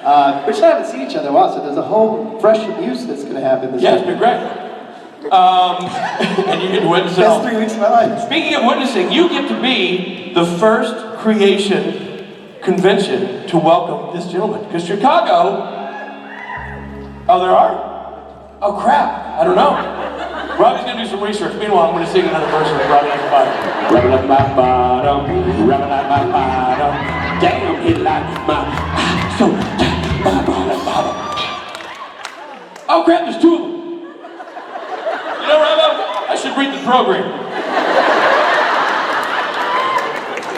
Rich and I haven't seen each other in a while, so there's a whole fresh abuse that's going to happen this week. It's been great. And you get to witness it all. Best 3 weeks of my life. Speaking of witnessing, you get to be the first creation convention to welcome this gentleman. Because Chicago... Oh, there are? Oh, crap. I don't know. Robbie's going to do some research. Meanwhile, I'm going to sing another verse of Robbie at the bottom. Rubbing up my bottom, rubbing up my bottom. Damn, he likes my... So, my bottom. Oh, crap, there's 2 of them. You know, Robbo, I should read the program.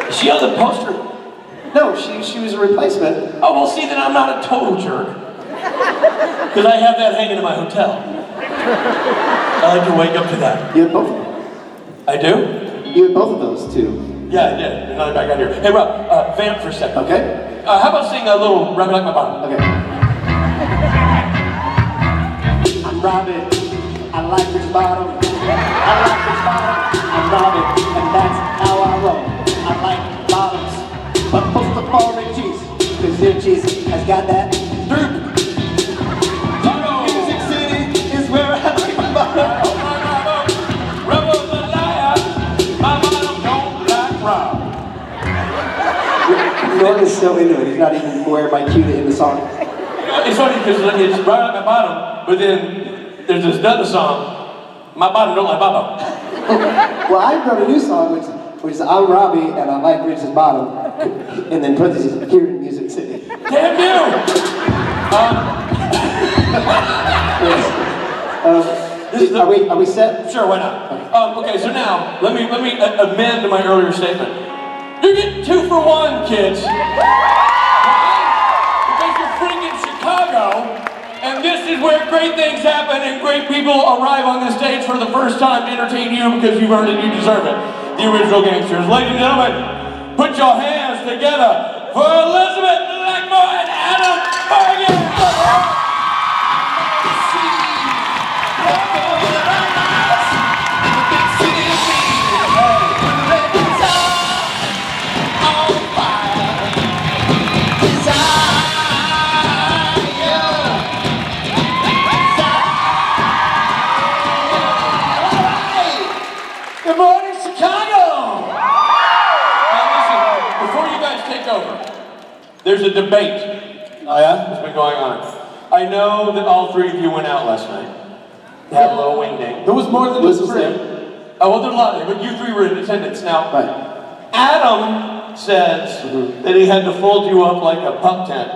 Is she on the poster? No, she was a replacement. Oh, well, see, then I'm not a total jerk. Because I have that hanging in my hotel. I like to wake up to that. You had both of them. I do? You had both of those, too. Yeah, I did. Another back out here. Hey, Rob, vamp for a second. Okay. How about sing a little Rub It Like My Bottom? Okay. I'm Robin. I like his bottom. I like his bottom. I'm Robin, and that's how I roll. I like bottoms, but most of all Rick Cheese, because Rick Cheese has got that droop. Music City is where I like my bottom. Rebel's a liar. My bottom don't like Rob. Norm is so into it, he's not even aware of my cue to end the song. It's funny because it's Rub It Like My Bottom, but then there's this other song, My Bottom Don't Like Bottom. Well, I wrote a new song which is I'm Robbie and I like Rich's bottom, and then parentheses here in Music City. Damn you! Are we set? Sure, why not? Okay, so now let me amend my earlier statement. You're getting 2 for 1, kids. Because you're freaking Chicago, and this is where great things happen and great people arrive on this stage for the first time to entertain you because you've earned it, you deserve it. The original gangsters. Ladies and gentlemen, put your hands together for Elizabeth, Blackmore, and Adam Fergus! Good morning, Chicago! Now listen, before you guys take over, there's a debate. Oh yeah? That's been going on. I know that all 3 of you went out last night. To have a little wing ding. There was more than just 3. Oh, well, there's a lot of you, but you 3 were in attendance. Now, Right. Adam says that he had to fold you up like a pup tent,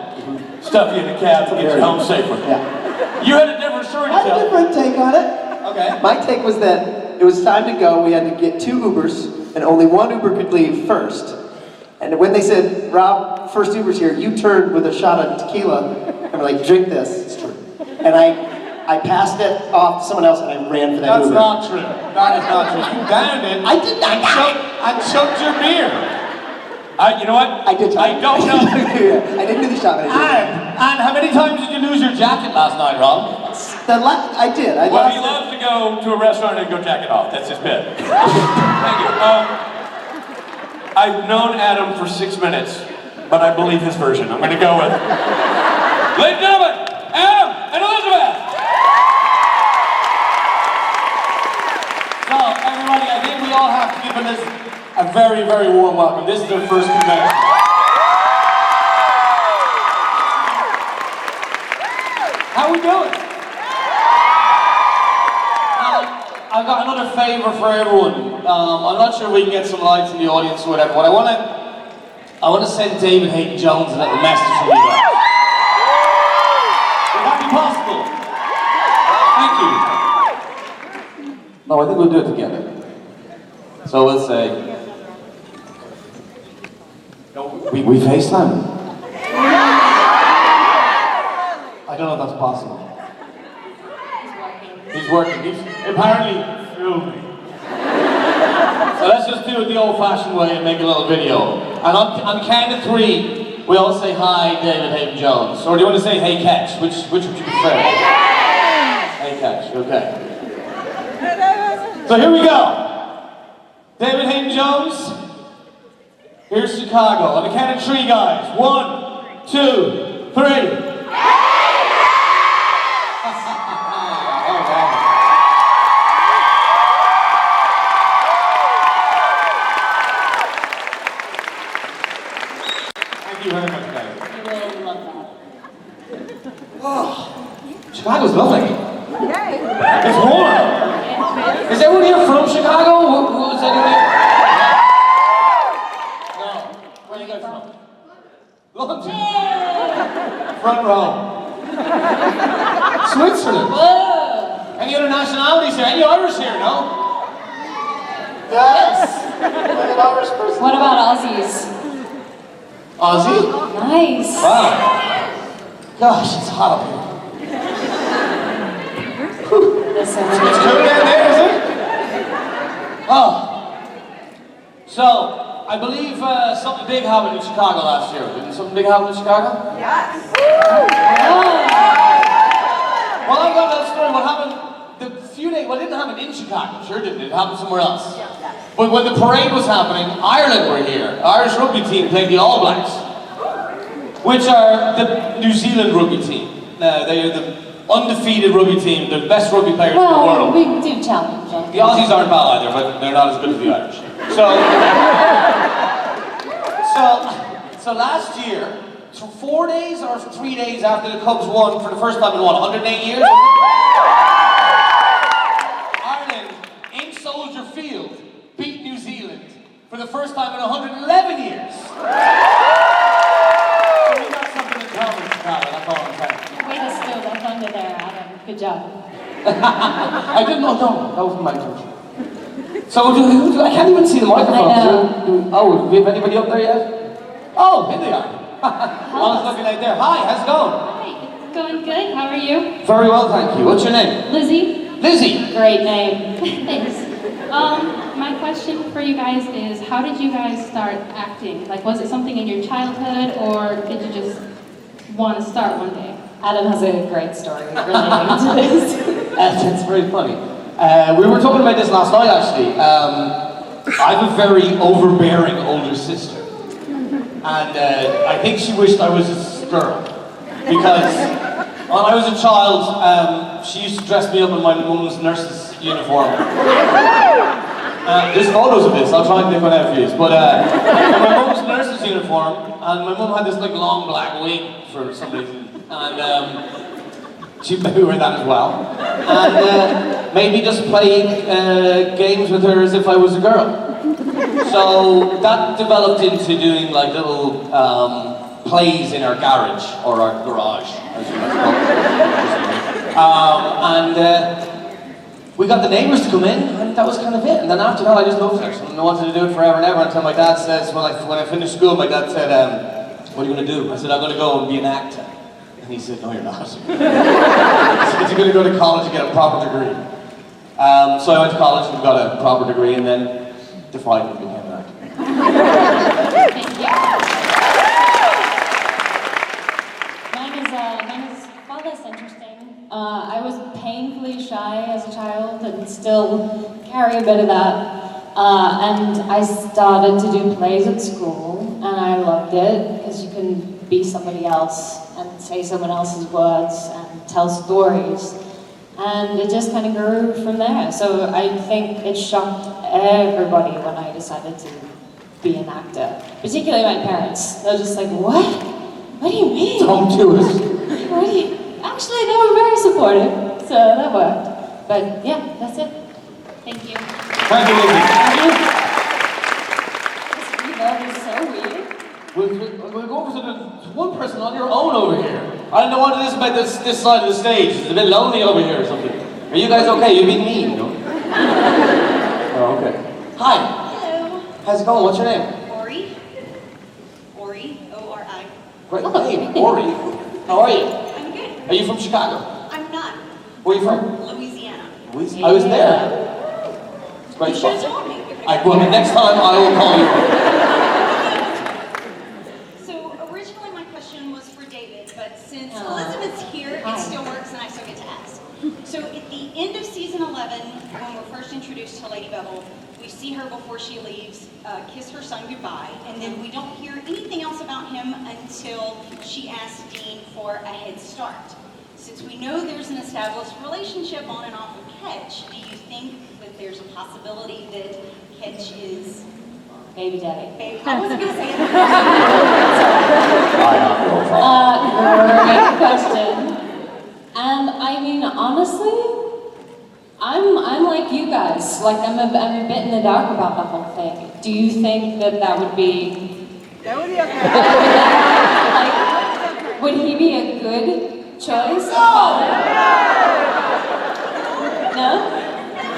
stuff you in a cab to get you home safely. Yeah. You had a different story to I had a tell. different take on it. Okay. My take was that it was time to go. We had to get 2 Ubers, and only 1 Uber could leave first. And when they said, Rob, first Uber's here, you turned with a shot of tequila and were like, drink this. It's true. And I passed it off to someone else and I ran for that That's Uber. not true. That is not true. You downed it. I did not. And chugged your beer. You know what? I did. I don't know. I didn't do the shot, but I did. And how many times did you lose your jacket last night, Rob? I did. I Well, lost he it. loves to go to a restaurant and go jack it off. That's his bit. Thank you. I've known Adam for 6 minutes, but I believe his version. I'm going to go with ladies and gentlemen, Adam and Elizabeth! So, everybody, I think we all have to give this a very, very warm welcome. This is their first convention. How we doing? I've got another favor for everyone. I'm not sure we can get some lights in the audience or whatever, but I want to send David Hayden Jones a little message from you guys. Would that be possible? Thank you. No, I think we'll do it together. So we'll say, we FaceTime. I don't know if that's possible. He's working. He's apparently filming. So let's just do it the old-fashioned way and make a little video. And on count of 3, we all say hi, David Hayden Jones. Or do you want to say hey catch? Which would you prefer? Hey catch. Okay. So here we go. David Hayden Jones. Here's Chicago. On the count of 3, guys. 1, 2, 3. Oh, Chicago's lovely. It's warm. Is everyone here from Chicago? Who's anyone here? No. Where are you guys from? London. Front row. Switzerland. Whoa. Any other nationalities here? Any Irish here, no? Yes! I'm an Irish person. What about Aussies? Aussie? Nice. Wow. Gosh, it's hot up here. That's so It's nice. cool down there, is it? Oh. So, I believe something big happened in Chicago last year. Didn't something big happen in Chicago? Well, I've got that story. What happened the few days, well, it didn't happen in Chicago. Sure didn't. It happened somewhere else. But when the parade was happening, Ireland were here. Irish rugby team played the All Blacks, which are the New Zealand rugby team. They are the undefeated rugby team, the best rugby players in the Well, world. we do challenge them. The Aussies aren't bad either, but they're not as good as the Irish. So last year, 4 days or 3 days after the Cubs won for the first time in what, 108 years? Ireland, in Soldier Field, beat New Zealand for the first time in 111 years. So we got something in common in Chicago, that's all I'm saying. Way to steal the thunder there, Adam. Good job. I didn't know, no, that wasn't my intention. So, I can't even see the microphone. I know. Oh, do we have anybody up there yet? Oh, here they are. I was looking right there. Hi, how's it going? Hi, it's going good. How are you? Very well, thank you. What's your name? Lizzie? Lizzie. Great name. Thanks. My question for you guys is, how did you guys start acting? Like, was it something in your childhood, or did you just want to start one day? Adam has a great story relating to this. That's very funny. We were talking about this last night, actually. I have a very overbearing older sister. And I think she wished I was a girl. Because when I was a child, she used to dress me up in my mum's nurse's uniform. There's photos of this, I'll try and pick one out for you. But in my mum's nurse's uniform, and my mum had this like long black wig for some reason. And she'd maybe wear that as well. And made me just play games with her as if I was a girl. So that developed into doing like little plays in our garage, or our garage, as you might call it. We got the neighbours to come in, and that was kind of it. And then after that, I just loved it. And I wanted to do it forever and ever until my dad says, when I finished school, my dad said, what are you going to do? I said, I'm going to go and be an actor. And he said, no, you're not. He said, you're going to go to college and get a proper degree. So I went to college and got a proper degree, and then defied and became an actor. Thank you. Mine is far less interesting. I was painfully shy as a child and still carry a bit of that. And I started to do plays at school, and I loved it because you can be somebody else and say someone else's words and tell stories. And it just kind of grew from there. So I think it shocked everybody when I decided to be an actor, particularly my parents. They were just like, what? What do you mean? Don't do it. What do you... Actually, they were very supportive, so that worked. But yeah, that's it. Thank you. Thank you, Lizzie. This reverb is so weird. We'll go over to the one person on your own over here. I don't know what it is about this side of the stage. It's a bit lonely over here or something. Are you guys okay? You're being mean, no? Oh, okay. Hi. Hello. How's it going? What's your name? Ori. Ori. O-R-I. Great name. Ori. How are you? I'm good. Are you from Chicago? I'm not. Where are you from? Louisiana. I was there. It's great You should have spot. told me. Well, the next time I will call you. So originally my question was for David, but since Aw. Elizabeth's here, Hi. it still works and I still get to ask. So at the end of season 11, when we're first introduced to Lady Bevel, we see her before she leaves, kiss her son goodbye, and then we don't hear anything else about him until she asks Dean for a head start. Since we know there's an established relationship on and off of Ketch, do you think that there's a possibility that Ketch is... Baby daddy. I wasn't going to say it. Great question. I mean, honestly, I'm like you guys. Like, I'm a bit in the dark about the whole thing. Do you think that would be... That would be okay. Like, would he be a good choice? No?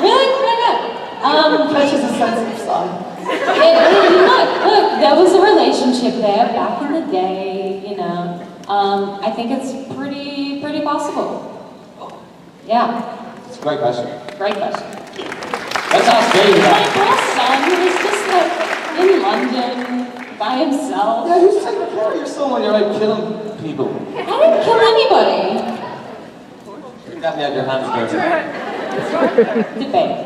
Really? Why not? That's just a sensitive song. Look, there was a relationship there back in the day, you know. I think it's pretty possible. Yeah. It's a great question. Great question. Let's ask Dave My that. poor son was just like in London by himself. Yeah, who's taking care of your son when you're out killing people? I didn't kill anybody. You definitely had your hands dirty. Debate.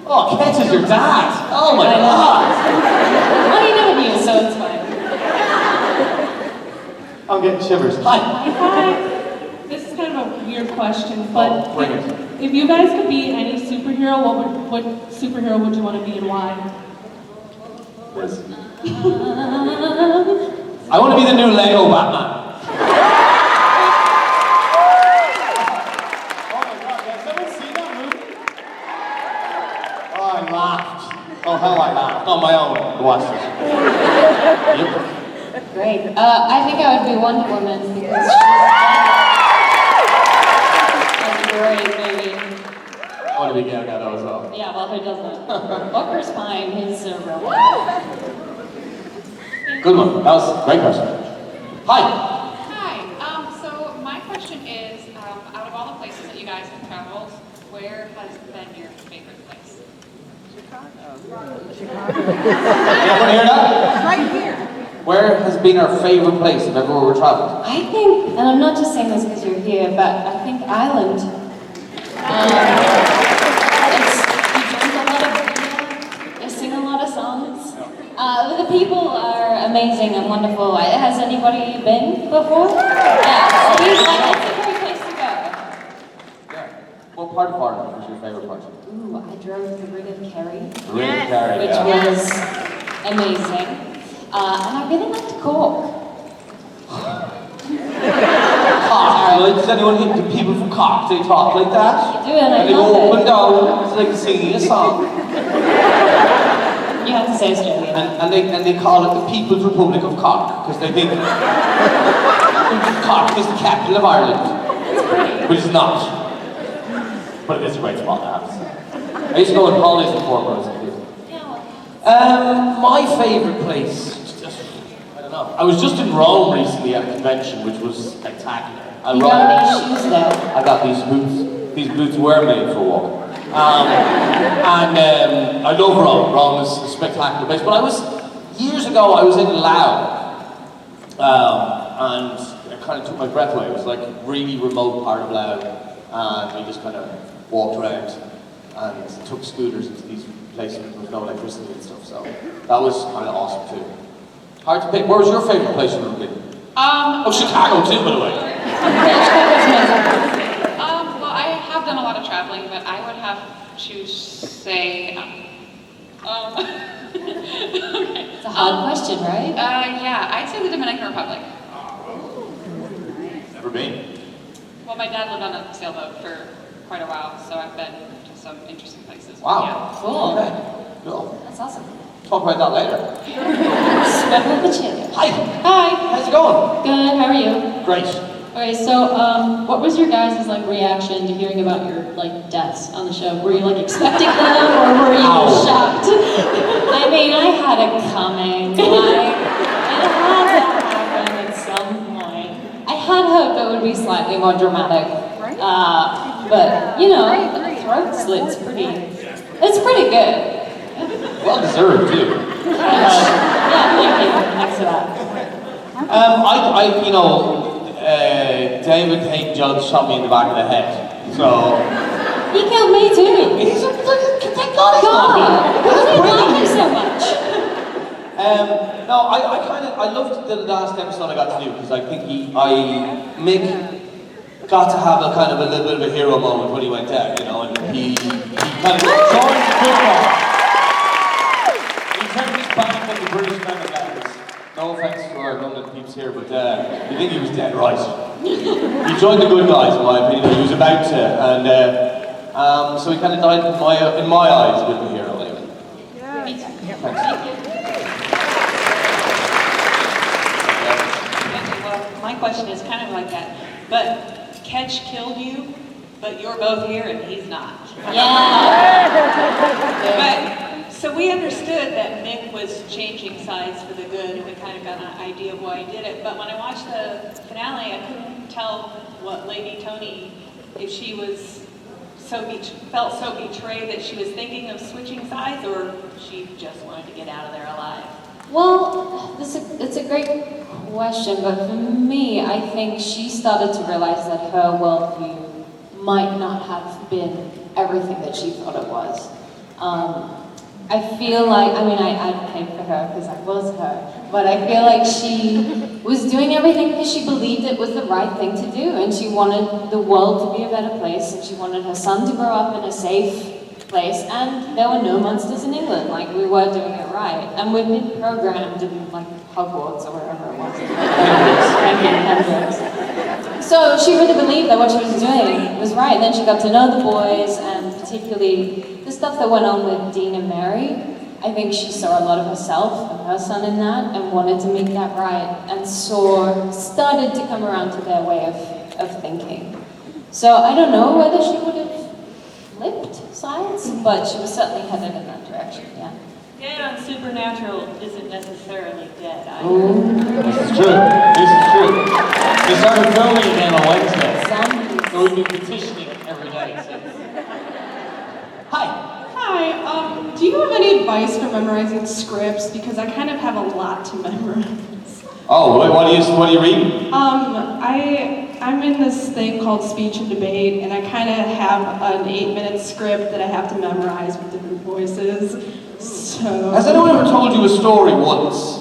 Oh, Kent is your dad. Oh my I know. God. Well, you never knew, so it's fine. I'm getting shivers. Hi. Hi. This is kind of a weird question, but Oh, bring it. if you guys could be any superhero, what superhero would you want to be and why? I want to be the new Lego Batman. Oh my God, has someone seen that movie? Oh, I laughed. Oh, how I laughed. On my own. I watched it. Yep. Great. I think I would be Wonder Woman because she's a great movie. I want to be Gal Gadot as well. Yeah, well, who doesn't? Booker's fine. He's a real one. Good one. That was a great question. Hi. Hi. So my question is, out of all the places that you guys have traveled, where has been your favorite place? Anyone hear that? Right here. Where has been our favorite place of everywhere we've traveled? I think, and I'm not just saying this because you're here, but I think Ireland. You drink a lot of beer, you sing a lot of songs. The people are amazing and wonderful. Has anybody been before? Yeah, so it's a great place to go. Yeah. What part of Ireland was your favorite part? Ooh, I drove the Ring of Kerry, Really, Carrie, which yeah. was amazing. And I really liked Cork. Cork. Does anyone hear the people from Cork? They talk like that? You do, and I And they go love up and it. down. It's like singing a song. You have to say Australia. And they call it the People's Republic of Cork because they think Cork is the capital of Ireland, which is not. But it is a great spot to have. I used to go on holidays before when I was a kid. My favourite place, I don't know. I was just in Rome recently at a convention, which was spectacular. You got any shoes there? I got these boots. These boots were made for walking. I love Rome. Rome is a spectacular place. But years ago, I was in Laos, and it kind of took my breath away. It was like a really remote part of Laos, and we just kind of walked around and took scooters into these places with no electricity and stuff. So that was kind of awesome too. Hard to pick. Where was your favorite place you've ever been? Oh, Chicago too, by the way. Well, I have done a lot of traveling, but I would have to say, okay. It's a hard question, right? Yeah, I'd say the Dominican Republic. Never been. Well, my dad lived on a sailboat for quite a while, so I've been to some interesting places. Wow. Cool. Okay. Cool. That's awesome. Talk about that later. Sweat with the chili. Hi. Hi. How's it going? Good. How are you? Great. Okay, so what was your guys' like reaction to hearing about your like deaths on the show? Were you like expecting them, or were you shocked? I mean, I had it coming. It had to happen at some point. I had hoped it would be slightly more dramatic. But you know, the throat slit's it's pretty good. Well deserved too. Yeah, thank you. Thanks for that. David Hayden Jones shot me in the back of the head. So He killed me too. thank God he's not here. Why do you love him so much? No, I loved the last episode I got to do because I think Mick got to have a kind of a little bit of a hero moment when he went down, you know, and he kind of joined the football. He turned his back on the British men and lads. No offense to our London peeps here, but you think he was dead right. He joined the good guys, in my opinion. He was about to, and so he kind of died in my eyes a bit of a hero, anyway. Well, my question is kind of like that. But Ketch killed you, but you're both here and he's not. Yeah. But, so we understood that Mick was changing sides for the good, and we kind of got an idea of why he did it. But when I watched the finale, I couldn't tell what Lady Tony, if she was felt so betrayed that she was thinking of switching sides, or she just wanted to get out of there alive. Well, it's a great question, but for me, I think she started to realize that her worldview might not have been everything that she thought it was. I feel like, I mean, I advocate for her because I was her, but I feel like she was doing everything because she believed it was the right thing to do, and she wanted the world to be a better place, and she wanted her son to grow up in a safe place, and there were no monsters in England, like we were doing it right, and we'd been programmed in like Hogwarts or wherever it was, Hendrix. So she really believed that what she was doing was right, and then she got to know the boys, and particularly the stuff that went on with Dean and Mary. I think she saw a lot of herself and her son in that, and wanted to make that right, and started to come around to their way of thinking. So I don't know whether she would have flipped sides, but she was certainly headed in that direction, yeah. Dead on Supernatural isn't necessarily dead either. This is true. This is true. They started filming again on Wednesday. Zombies. So we've been petitioning it every day since. Hi. Hi, do you have any advice for memorizing scripts? Because I kind of have a lot to memorize. Oh, what are you reading? I'm in this thing called speech and debate, and I kind of have an 8-minute script that I have to memorize with different voices. So. Has anyone ever told you a story once?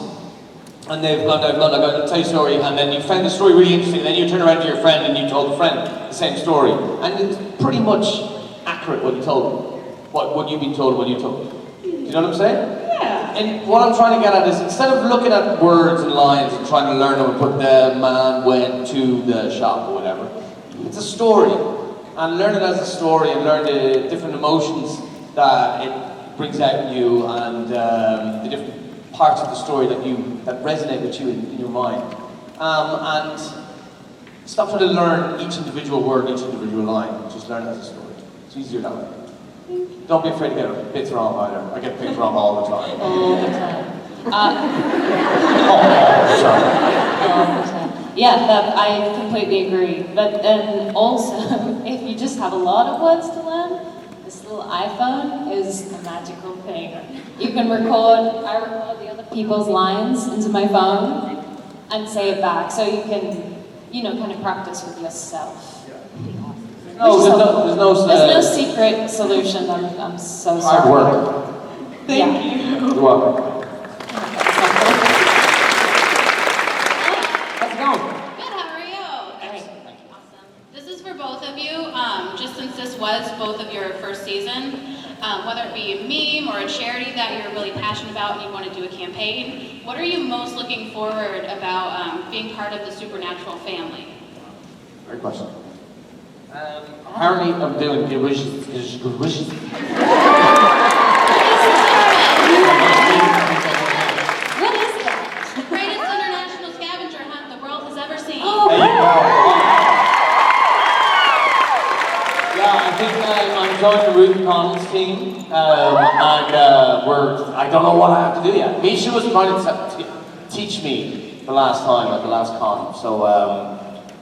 And they've gone, I'm going to tell you a story, and then you found the story really interesting, and then you turn around to your friend and you told the friend the same story. And it's pretty much accurate what you told them. What you've been told, what you told. Do you know what I'm saying? Yeah. And what I'm trying to get at is, instead of looking at words and lines and trying to learn them and put the man went to the shop or whatever, it's a story. And learn it as a story and learn the different emotions that it brings out in you, and the different parts of the story that resonate with you in your mind. And stop trying to learn each individual word, each individual line. Just learn it as a story. It's easier that way. Don't be afraid to get bits wrong either. I get things wrong all the time. All the time. All the time. Yeah, that I completely agree. But then also, if you just have a lot of words to learn, this little iPhone is a magical thing. You can I record the other people's lines into my phone and say it back, so you can, kind of practice with yourself. There's no secret solution. I'm so sorry. Hard work. Thank you. You're welcome. How's it going? Good, how are you? Awesome. This is for both of you, just since this was both of your first season, whether it be a meme or a charity that you're really passionate about and you want to do a campaign, what are you most looking forward about being part of the Supernatural family? Great question. Apparently I'm doing good wishes. Good wishes. What is that? The greatest international scavenger hunt the world has ever seen. There you go. Yeah, I think I'm joining Ruth Connell's team, and I don't know what I have to do yet. Misha was trying to teach me the last time at the last con, so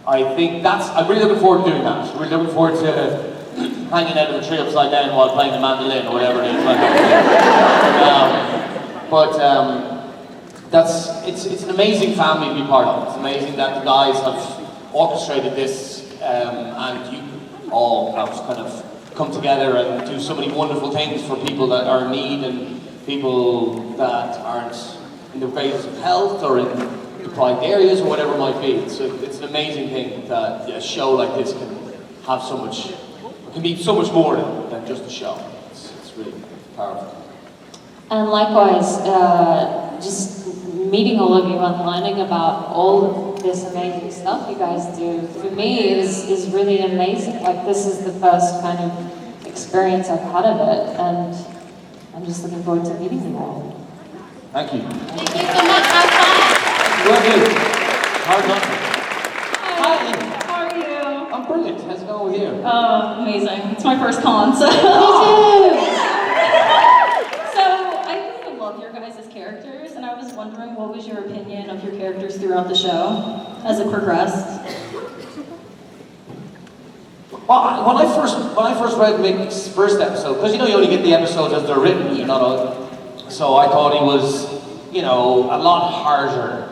I think I'm really looking forward to doing that. I'm really looking forward to hanging out of a tree upside down while playing the mandolin or whatever it is. It's an amazing family to be part of. It's amazing that the guys have orchestrated this, and you all have kind of come together and do so many wonderful things for people that are in need and people that aren't in the phase of health or in deprived areas or whatever it might be. It's an amazing thing that a show like this can have so much, it can be so much more than just a show. It's really powerful. And likewise, just meeting all of you and learning about all of this amazing stuff you guys do, for me, is really amazing. Like, this is the first kind of experience I've had of it, and I'm just looking forward to meeting you all. Thank you. Thank you so much. Have fun. Well done. Hard not to. Hi, how are you? I'm brilliant. How's it going with you? Amazing. It's my first con, so. Me too! So, I really love your guys' characters, and I was wondering what was your opinion of your characters throughout the show as it progressed? Well, when I first read Mick's first episode, because you only get the episodes as they're written, you're not all, so I thought he was, a lot harsher,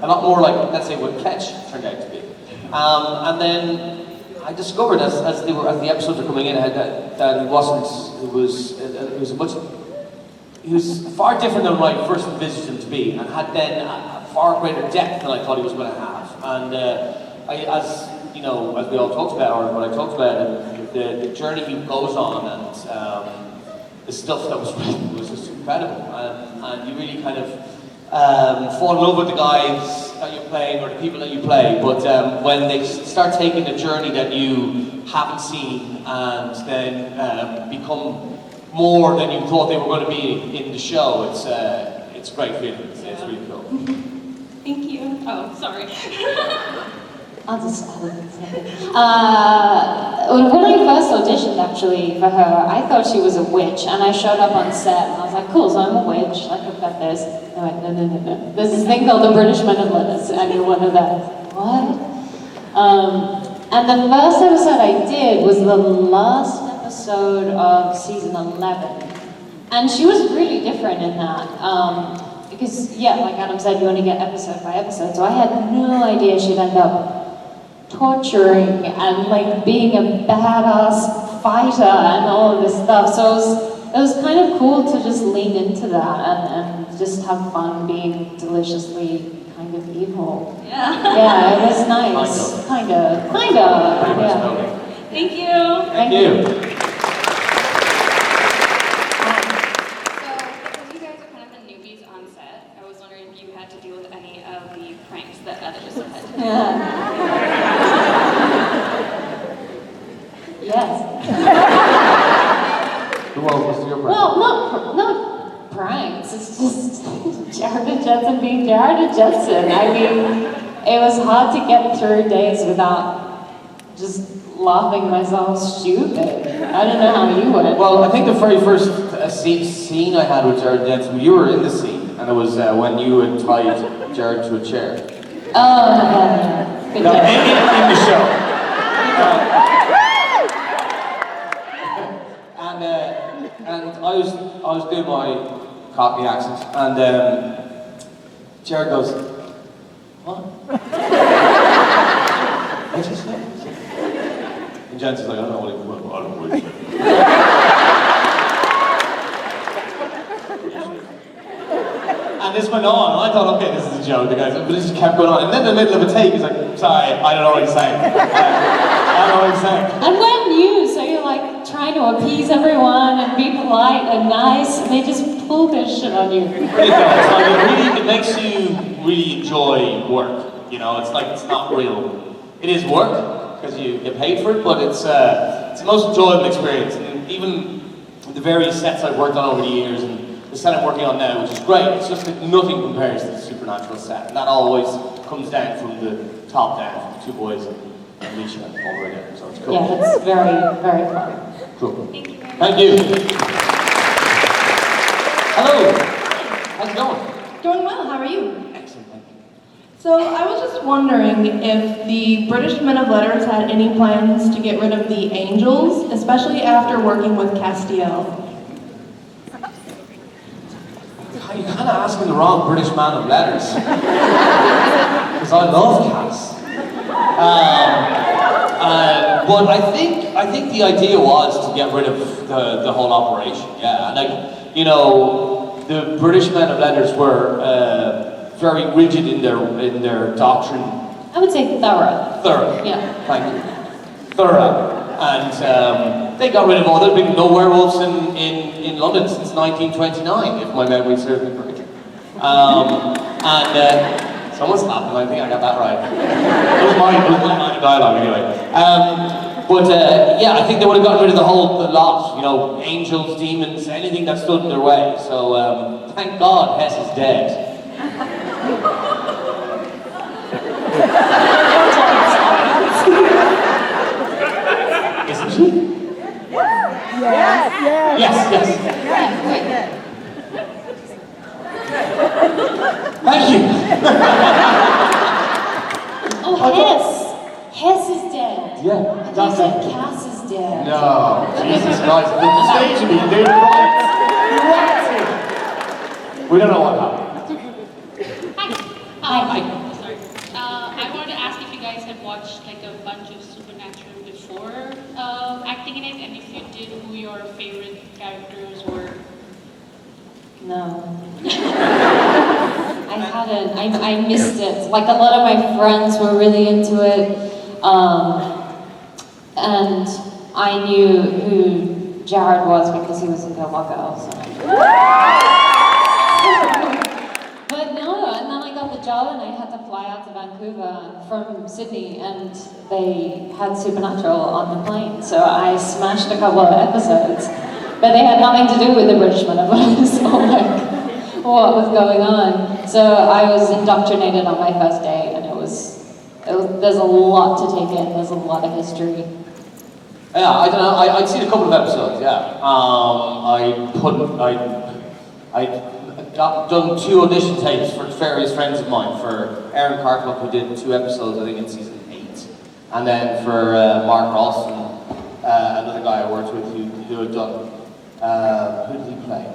a lot more like, let's say, what Ketch turned out to be. And then I discovered as the episodes were coming in that he was far different than when I first envisaged him to be, and had then a far greater depth than I thought he was going to have. And as we all talked about, or what I talked about, the journey he goes on, and the stuff that was written was just incredible. And you really kind of fall in love with the guys that you're playing, or the people that you play. But when they start taking a journey that you haven't seen, and then become more than you thought they were going to be in the show, it's a great feeling. It's really cool. Thank you. Oh, sorry. I'll just add something. When I first auditioned, actually, for her, I thought she was a witch, and I showed up on set, and I was like, cool, so I'm a witch, like, I've got this. And I went, no. There's this thing called the British Men of Letters, and you're one of them. What? And the first episode I did was the last episode of season 11. And she was really different in that. Because, yeah, like Adam said, you only get episode by episode, so I had no idea she'd end up torturing and like being a badass fighter and all of this stuff. So it was kind of cool to just lean into that and just have fun being deliciously kind of evil. Yeah. Yeah, it was nice. Kind of. Yeah. Thank you. Thank you. So, because you guys are kind of the newbies on set, I was wondering if you had to deal with any of the pranks that others had. Yes. Who else was your friend? Well, not pranks. It's just Jared and Jensen being Jared and Jensen. I mean, it was hard to get through days without just laughing myself stupid. I don't know how you would. Well, I think the very first scene I had with Jared Jensen, you were in the scene, and it was when you had tied Jared to a chair. Oh, yeah. Good No, job. in the show. And I was doing my Cockney accent, and Jared goes, "What?" What'd you say? And Jensen's like, "I don't know what he meant. And this went on, and I thought, okay, this is a joke, the guys, but it just kept going on. And then in the middle of a take, he's like, sorry, I don't know what he's saying. I don't know what he's saying. And we're new, so you're like trying to appease everyone and be polite and nice, and they just pull their shit on you. It really does. Like, it makes you really enjoy work. It's like, it's not real. It is work, because you get paid for it, but it's the most enjoyable experience. And even the various sets I've worked on over the years, and the set I'm working on now, which is great, it's just that nothing compares to the Supernatural set. And that always comes down from the top down, from the two boys and Alicia all the way down. So it's cool. Yeah, it's very, very fun. Cool. Thank you very much. Thank you. Hello. How's it going? Doing well, how are you? Excellent, thank you. So I was just wondering if the British Men of Letters had any plans to get rid of the angels, especially after working with Castiel. You're kind of asking the wrong British man of letters. Because I love Cass. But I think the idea was to get rid of the whole operation. Yeah, like, the British men of letters were very rigid in their doctrine. I would say thorough. Thorough. Yeah. Thank you. Thorough. And they got rid of all. There's been no werewolves in London since 1929, if my memory serves me correctly. Someone's laughing, I think I got that right. It was my line of dialogue anyway. Yeah, I think they would have gotten rid of the lot, you know, angels, demons, anything that stood in their way. So, thank God Hess is dead. Isn't she? Yes. Thank you. Oh, Hess. Hess is dead. Yeah, I thought that's you it. said Cass is dead. No, Jesus Christ, the stage of me, dude, right? We don't know what happened. Hi. Sorry. I wanted to ask if you guys had watched like a bunch of Supernatural before acting in it, and if you did, who your favorite characters were. No. I hadn't. I missed it. Like a lot of my friends were really into it. And I knew who Jared was because he was in Gilmore Girls. But no, and then I got the job and I had to fly out to Vancouver from Sydney and they had Supernatural on the plane. So I smashed a couple of episodes. But they had nothing to do with the British monopolies or like what was going on. So I was indoctrinated on my first day and there's a lot to take in, there's a lot of history. Yeah, I don't know, I'd seen a couple of episodes, yeah. I'd done 2 audition tapes for various friends of mine, for Aaron Cartlock, who did 2 episodes, I think in season 8. And then for Mark Ralston, another guy I worked with who had done, who did he play?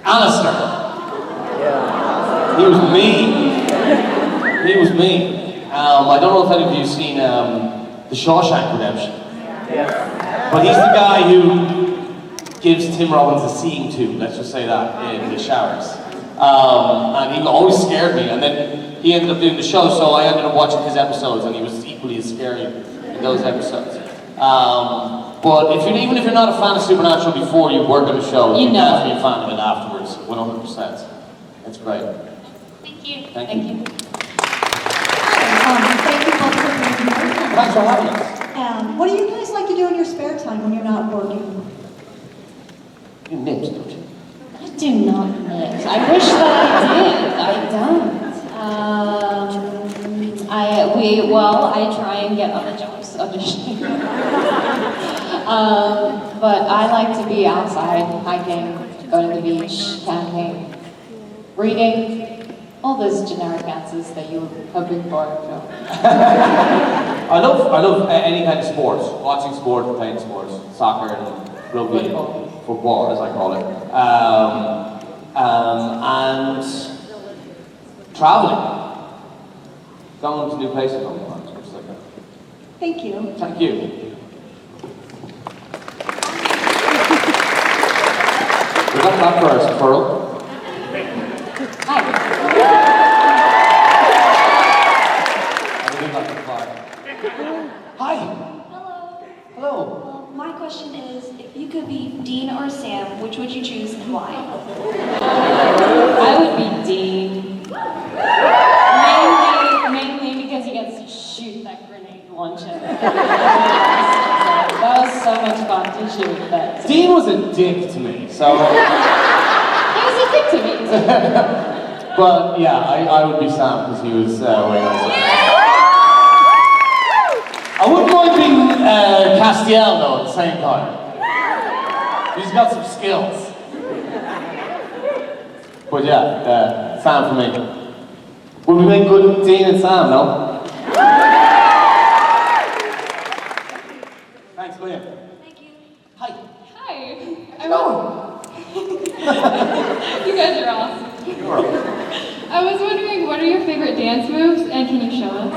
Alistair. He was me. I don't know if any of you have seen The Shawshank Redemption. But he's the guy who gives Tim Robbins a seeing tube, let's just say that, in the showers. And he always scared me, and then he ended up doing the show, so I ended up watching his episodes, and he was equally as scary in those episodes. But even if you're not a fan of Supernatural before you work on the show, you can definitely be a fan of it afterwards, 100%. It's great. Thank you. Thank you. Thank you both for being here. Thanks for having us. What do you guys like to do in your spare time when you're not working? You knit, don't you? I do not knit. I wish that I did. I don't. I try and get other jobs auditioning. But I like to be outside, hiking, going to the beach, camping, reading, all those generic answers that you were hoping for. So. I love any kind of sports, watching sport, playing sports, soccer and rugby, football as I call it, and traveling, going to new places all the time, stuff like that. Thank you. Thank you. We got that for us, Pearl. Hi. Hi. Hello. Hello. My question is, if you could be Dean or Sam, which would you choose and why? I would be Dean. Mainly because he gets to shoot that grenade launcher. That was so much fun to shoot that. Dean was a dick to me, so... He was a dick to me too. But yeah, I would be Sam because he was way nicer. I wouldn't mind being Castiel though at the same time. He's got some skills. But yeah, Sam for me. Would we make good Dean and Sam, no? Thanks, William. Thank you. Hi. Hi. How's You guys are awesome. it going? I was wondering, what are your favorite dance moves, and can you show us?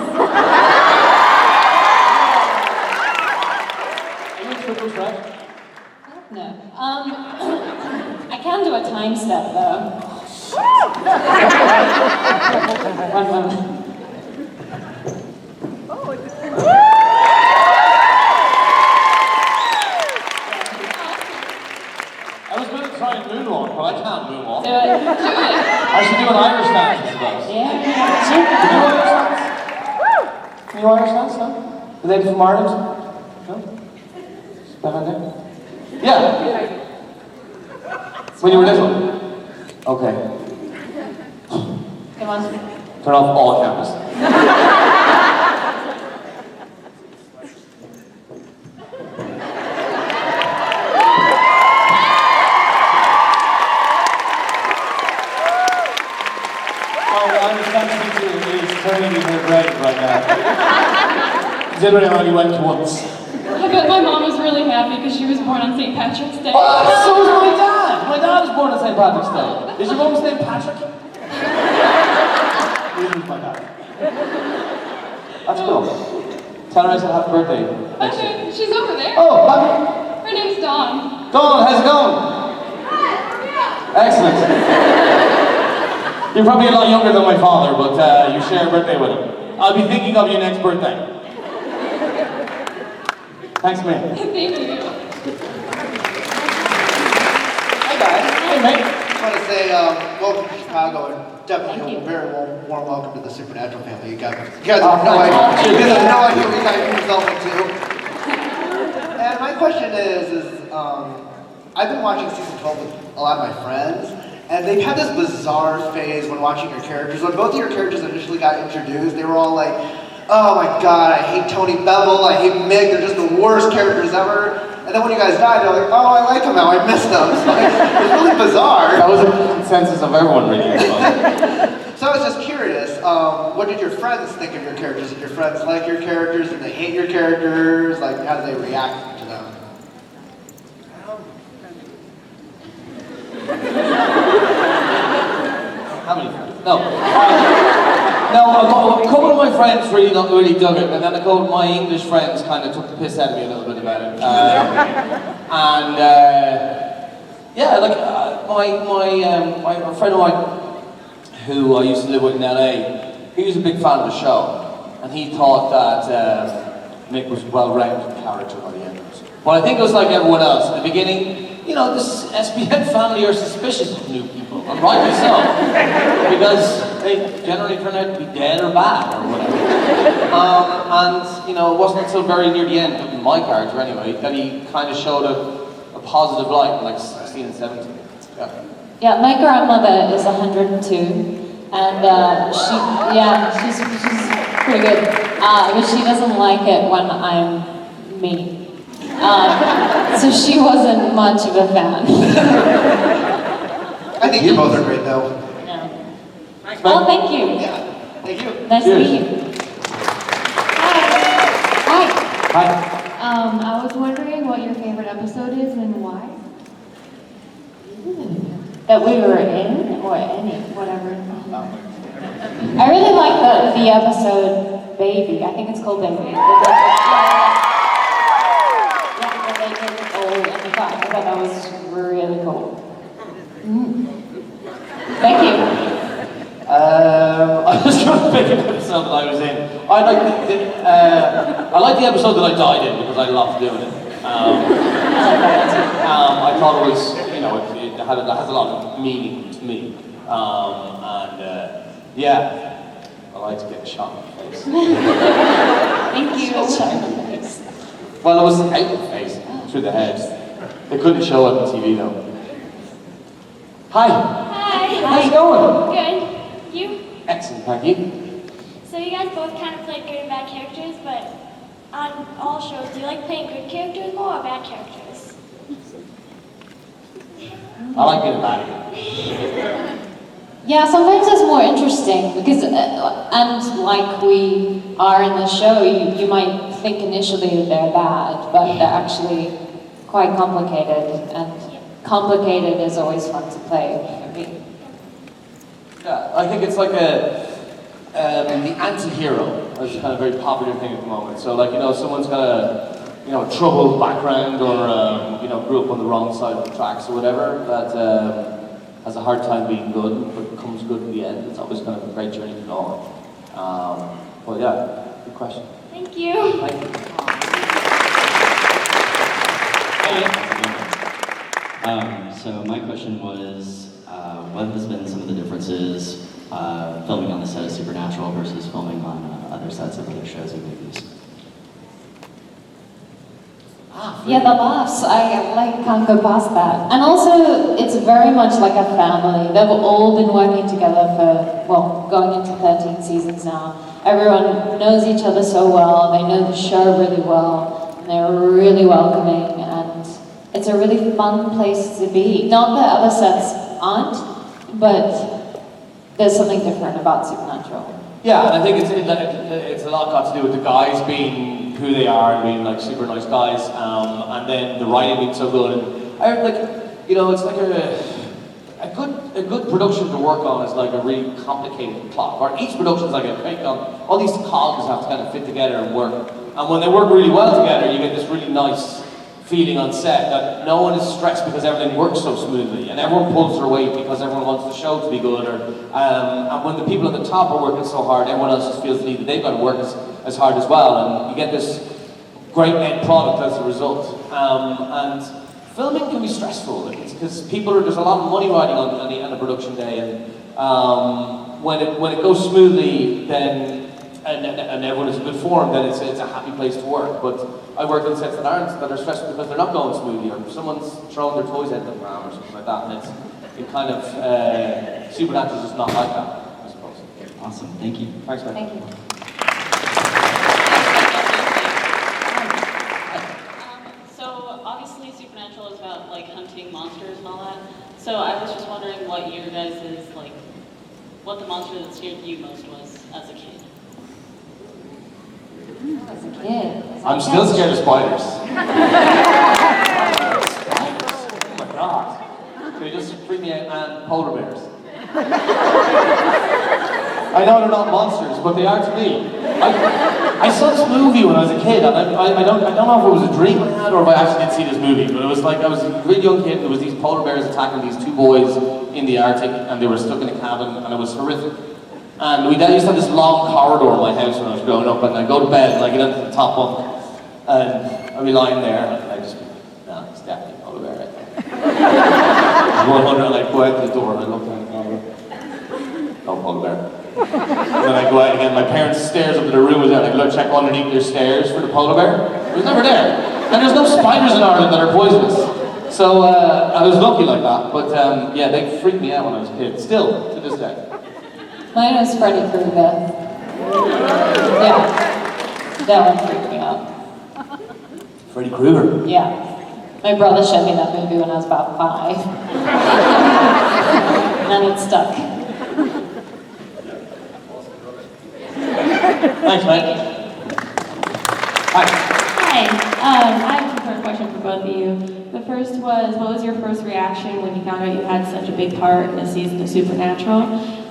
Triple threat? No. I can do a time step though. One moment. do an Irish dance, I suppose. Yeah. Can you Irish dance? No? The lady from Ireland? No? Behind there? Yeah. When you were little? Okay. Come on. Turn off all cameras. Turning in her grave right now. Considering I only went once. I bet my mom was really happy because she was born on St. Patrick's Day. Oh, so was my dad! My dad was born on St. Patrick's Day. Is your mom's name Patrick? This is my dad. That's cool. Tell her I said happy birthday next year. Okay, she's over there. Oh, happy. Her name's Dawn. Dawn, how's it going? Excellent. You're probably a lot younger than my father, but you share a birthday with him. I'll be thinking of you next birthday. Thanks, mate. Thank you. Hi guys. Hey, mate. I just want to say welcome to Chicago and definitely a very warm welcome to the Supernatural family. You guys have no idea. You guys have no idea what you guys are yourself into. And my question is I've been watching season 12 with a lot of my friends. And they've had this bizarre phase when watching your characters. When both of your characters initially got introduced, they were all like, oh my god, I hate Tony Bevel, I hate Mick, they're just the worst characters ever. And then when you guys died, they're like, oh, I like them now, I miss them. So it was really bizarre. That was a consensus of everyone reading it. So I was just curious, what did your friends think of your characters? Did your friends like your characters? Did they hate your characters? Like, how did they react to them? How many friends? No. No, a couple of my friends really dug it, and then a couple of my English friends kind of took the piss out of me a little bit about it. Yeah, like my friend of mine, who I used to live with in LA, he was a big fan of the show, and he thought that Mick was a well-rounded character by the end of it. But I think it was like everyone else. In the beginning, you know, this SBN family are suspicious of new people, and rightly so, because they generally turn out to be dead or bad or whatever. And you know, it wasn't until very near the end, in my character anyway, that he kind of showed a positive light, like 16 and 17. Yeah, my grandmother is 102, and she's pretty good, but she doesn't like it when I'm mean. So she wasn't much of a fan. I think you both are great though. No. Oh, thank you. Yeah, thank you. Nice to meet you. Hi. Hi. I was wondering what your favorite episode is and why. That we were in, or any, whatever. I really like the episode Baby. I think it's called Baby. I thought that was really cool. Thank you. I was trying to pick an episode that I was in. I like the episode that I died in because I loved doing it. I thought it was, you know, it has a lot of meaning to me. Yeah, I like to get shot in the face. Thank you. Well, it was out the face, through the head. They couldn't show it on TV though. Hi. Hi. How's it going? Good. You? Excellent, thank you. So you guys both kind of played good and bad characters, but on all shows, do you like playing good characters more or bad characters? I like being a bad guy. Yeah, sometimes it's more interesting because, and like we are in the show, you might think initially that they're bad, but they're actually quite complicated, and complicated is always fun to play for me. Yeah, I think it's like the anti-hero is kind of a very popular thing at the moment. So like, you know, someone's got a, you know, a troubled background or, you know, grew up on the wrong side of the tracks or whatever, that has a hard time being good, but becomes good in the end. It's always kind of a great journey to go on. But yeah, good question. Thank you. Thank you. So my question was, what has been some of the differences filming on the set of Supernatural versus filming on other sets of other shows and movies? Yeah, the laughs, I can't go past that. And also, it's very much like a family. They've all been working together for, well, going into 13 seasons now. Everyone knows each other so well, they know the show really well, and they're really welcoming, and it's a really fun place to be. Not that other sets aren't, but there's something different about Supernatural. Yeah, and I think it's a lot got to do with the guys being who they are and being like super nice guys, and then the writing being so good. And I like, you know, it's like a good production to work on is like a really complicated plot. Or each production is like all these cogs have to kind of fit together and work. And when they work really well together, you get this really nice feeling on set that no one is stressed because everything works so smoothly, and everyone pulls their weight because everyone wants the show to be good. And when the people at the top are working so hard, everyone else just feels the need that they've got to work as hard as well, and you get this great end product as a result. And filming can be stressful because there's a lot of money riding on a production day, and when it goes smoothly, then and everyone is in good form, then it's a happy place to work. But I work on sets that are stressful because they're not going smoothly, or someone's throwing their toys out the ground or something like that, and it kind of Supernatural is just not like that, I suppose. Awesome, thank you. Thanks, man. Thank you. So obviously Supernatural is about like hunting monsters and all that. So I was just wondering what your guys' what the monster that scared you most was as a kid. As a kid. I'm still scared of spiders. Oh my god. They just freak me out, and polar bears. I know they're not monsters, but they are to me. I saw this movie when I was a kid, and I don't know if it was a dream I had or if I actually did see this movie, but it was like I was a really young kid, and there was these polar bears attacking these two boys in the Arctic, and they were stuck in a cabin, and it was horrific. And we used to have this long corridor in my house when I was growing up, and I'd go to bed, and I'd get into the top bunk, and I'd be lying there, and I'd just be, no, it's definitely a polar bear right there. 100, and I'd go out the door, and I'd look down the corridor. No polar bear. And then I'd go out again, my parents' stairs up to their room was out, I'd go check underneath their stairs for the polar bear. It was never there. And there's no spiders in Ireland that are poisonous. So I was lucky like that, but yeah, they freaked me out when I was a kid, still, to this day. Mine was Freddy Krueger. Yeah, that one freaked me out. Freddy Krueger? Yeah. My brother showed me that movie when I was about 5. And it stuck. Thanks, mate. Hi. Hi, I have a two-part question for both of you. The first was, what was your first reaction when you found out you had such a big part in a season of Supernatural?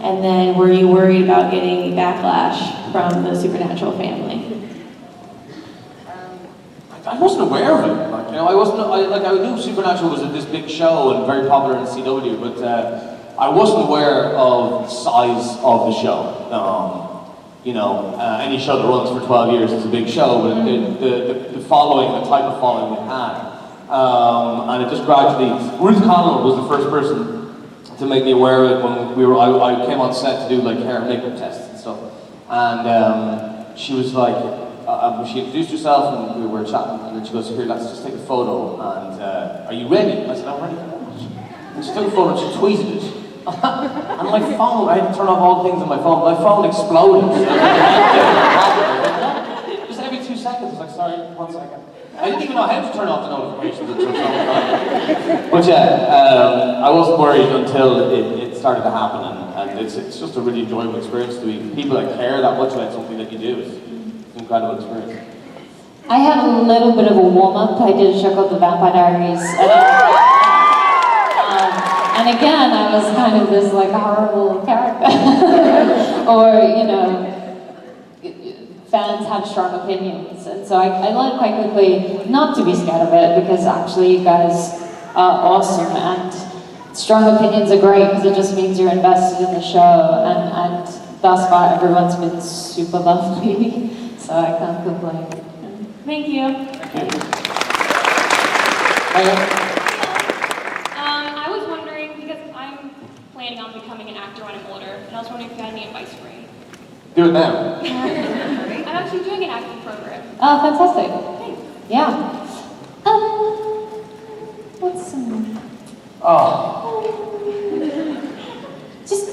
And then were you worried about getting backlash from the Supernatural family? I wasn't aware of it. Like, you know, I knew Supernatural was this big show and very popular in CW, but I wasn't aware of the size of the show. You know, any show that runs for 12 years is a big show, but the following, the type of following it had, and it just gradually. Ruth Connell was the first person to make me aware of it when I came on set to do like hair and makeup tests and stuff, and she was like, she introduced herself and we were chatting, and then she goes, "Here, let's just take a photo, and are you ready?" I said, "I'm ready." And she took a photo and she tweeted it. And my phone, I had to turn off all the things on my phone. My phone exploded. Just every 2 seconds, I was like, "Sorry, 1 second." I didn't even know how to turn off the notifications until some time. But yeah, I wasn't worried until it started to happen, and it's just a really enjoyable experience to be people that care that much about something that you do. It's an incredible experience. I had a little bit of a warm-up. I did a show called The Vampire Diaries. And again, I was kind of this like horrible character. Or, you know, fans had strong opinions. And so I learned quite quickly not to be scared of it, because actually you guys are awesome. And strong opinions are great because it just means you're invested in the show. And thus far, everyone's been super lovely. So I can't complain. Thank you. I was wondering, because I'm wondering if you had any advice for me. Do it now. I'm actually doing an acting program. Oh, fantastic. Yeah. What's some... Just...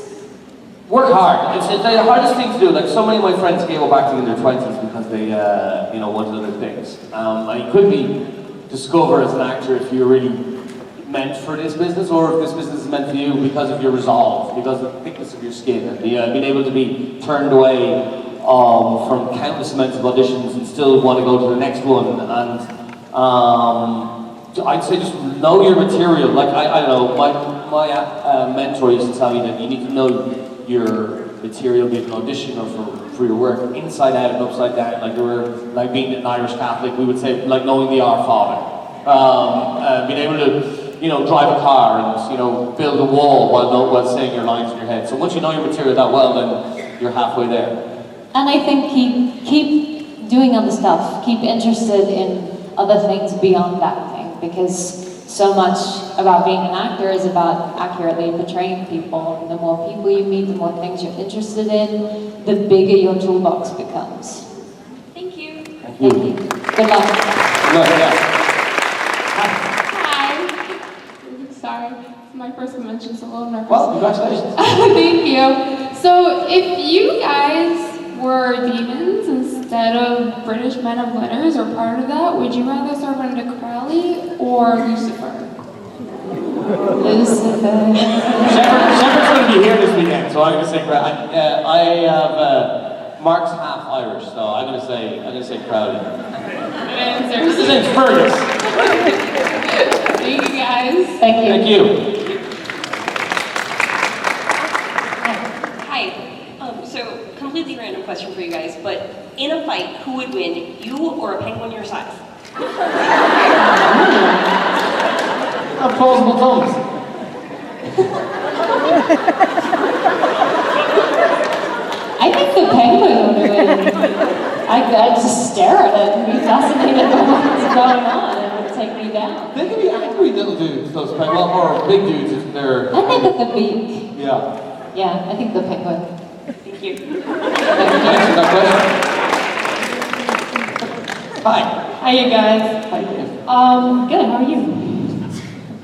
Work hard. It's the hardest thing to do. Like, so many of my friends gave up acting in their 20s because they, wanted other things. And you could be discovered as an actor if you're really meant for this business, or if this business is meant for you because of your resolve, because of the thickness of your skin, and being able to be turned away from countless amounts of auditions and still want to go to the next one. And I'd say just know your material. Like, I don't know, my mentor used to tell me that you need to know your material, be it an audition or for your work, inside out and upside down. Like being an Irish Catholic, we would say, like knowing the Our Father. Being able to, drive a car and, build a wall while saying your lines in your head. So once you know your material that well, then you're halfway there. And I think keep doing other stuff. Keep interested in other things beyond acting, because so much about being an actor is about accurately portraying people. And the more people you meet, the more things you're interested in, the bigger your toolbox becomes. Thank you. Thank you. Good luck. Good luck, yeah. Hi. Sorry, it's my first convention, so a little nervous. Well, congratulations. Thank you. So, if you guys were demons instead of British men of letters or part of that, would you rather serve under Crowley or Lucifer? Lucifer. Shepard's going to be here this weekend, so I'm going to say Crowley. I have Mark's half Irish, so I'm going to say Crowley. Good answer. His name's Fergus. Thank you guys. Thank you. Thank you. Hi. So, completely random question for you guys, but in a fight, who would win, you or a penguin your size? Opposable thumbs. I think the penguin would win. I'd just stare at it and be fascinated by what's going on, and it would take me down. They can be angry little dudes, those penguins, or big dudes if they're... I think at the beak. Yeah. Yeah, I think the penguin. Thank you. Answer that question. Hi. Hi, you guys. How you doing? Good. How are you?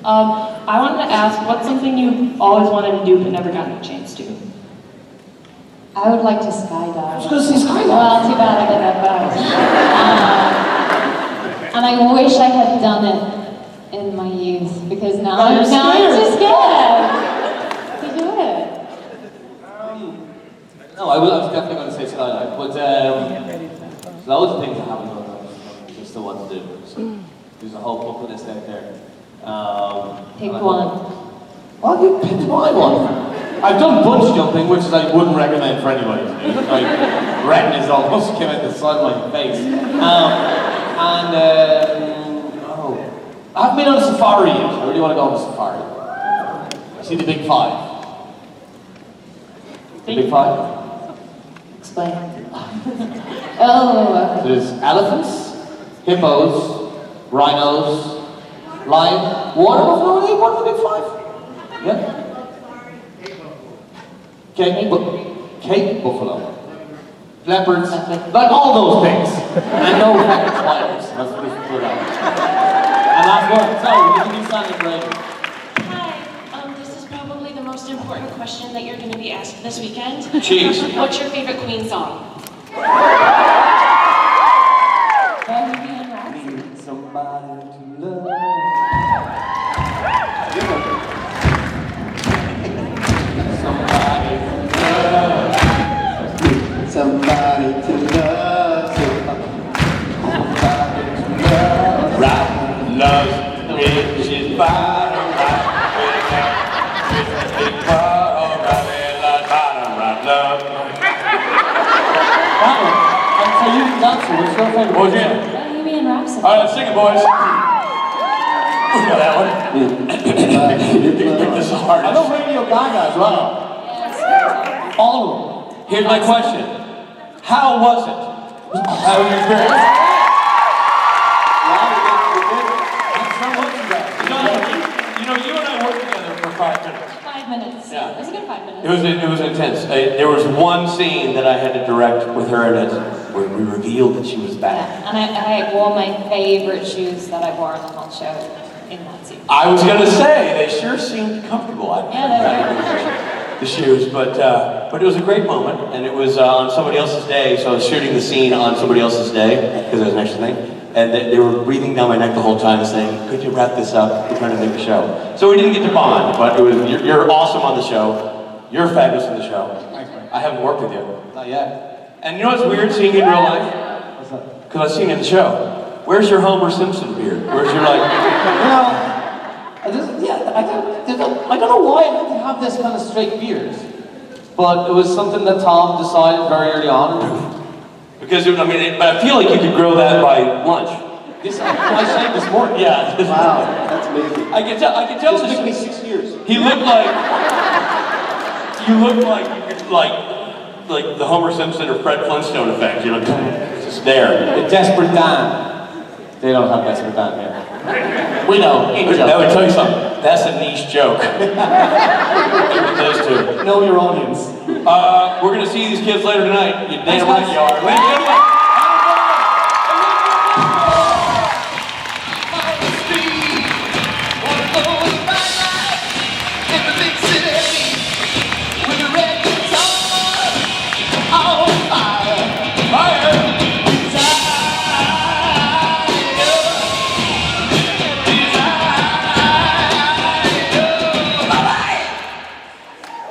I wanted to ask, what's something you always wanted to do but never gotten a chance to? I would like to skydive. I was going to say skydive. Well, too bad I didn't have and I wish I had done it in my youth, because now I'm too scared to do it. No, I was definitely going to say skydive, but there's loads of things I haven't done that I still want to do. So there's a whole bucket list out there. Pick one. Well, you picked my one. I've done bunch jumping, which I wouldn't recommend for anybody to do. Like, retinas almost came out the side of my face. I haven't been on a safari yet. I really want to go on a safari. See the big five. The big five? Explain. Oh, okay. There's elephants, hippos, rhinos, lion, water buffalo. Are they one of the big five? Yeah. Cape buffalo, leopards, like all those things, and no fucking spiders. That's what it's put out. And last one. So you can be standing break. Hi. This is probably the most important question that you're going to be asked this weekend. Jeez. What's your favorite Queen song? Need somebody to love. Somebody to love. Right, love, rich is bottom, right, with a big part, right, love. So you can dance to what's your favorite? What was it? Bohemian Rhapsody. All right, let's sing it, boys. Who's got that one? This is hard. I know Radio Gaga as well. All of them. Here's my question. How was it? How was your experience? You and I worked together for 5 minutes. 5 5 minutes. Yeah. It was a good 5 minutes. It was intense. There was one scene that I had to direct with her in it where we revealed that she was back. And I wore my favorite shoes that I wore on the whole show in that scene. I was gonna say, they sure seemed comfortable. Yeah, they were. The shoes, but it was a great moment, and it was on somebody else's day, so I was shooting the scene on somebody else's day, because it was an extra thing, and they were breathing down my neck the whole time saying, could you wrap this up? We're trying to make a show. So we didn't get to bond, but it was, you're awesome on the show. You're fabulous in the show. Thanks, man. I haven't worked with you. Not yet. And you know what's weird seeing you in real life? What's that? Because I've seen you in the show. Where's your Homer Simpson beard? Where's your like... I don't know why I had to have this kind of straight beard, but it was something that Tom decided very early on. Because but I feel like you could grow that by lunch. I shaved this morning. Yeah. Wow, that's amazing. I can tell. This took me 6 years. He looked like the Homer Simpson or Fred Flintstone effect. You know, just there. The Desperate Dan. They don't have Desperate Dan here. We know. That would tell you something. That's a niche joke. Those two. Know your audience. We're gonna see these kids later tonight. You damn right you are. Ladies and gentlemen.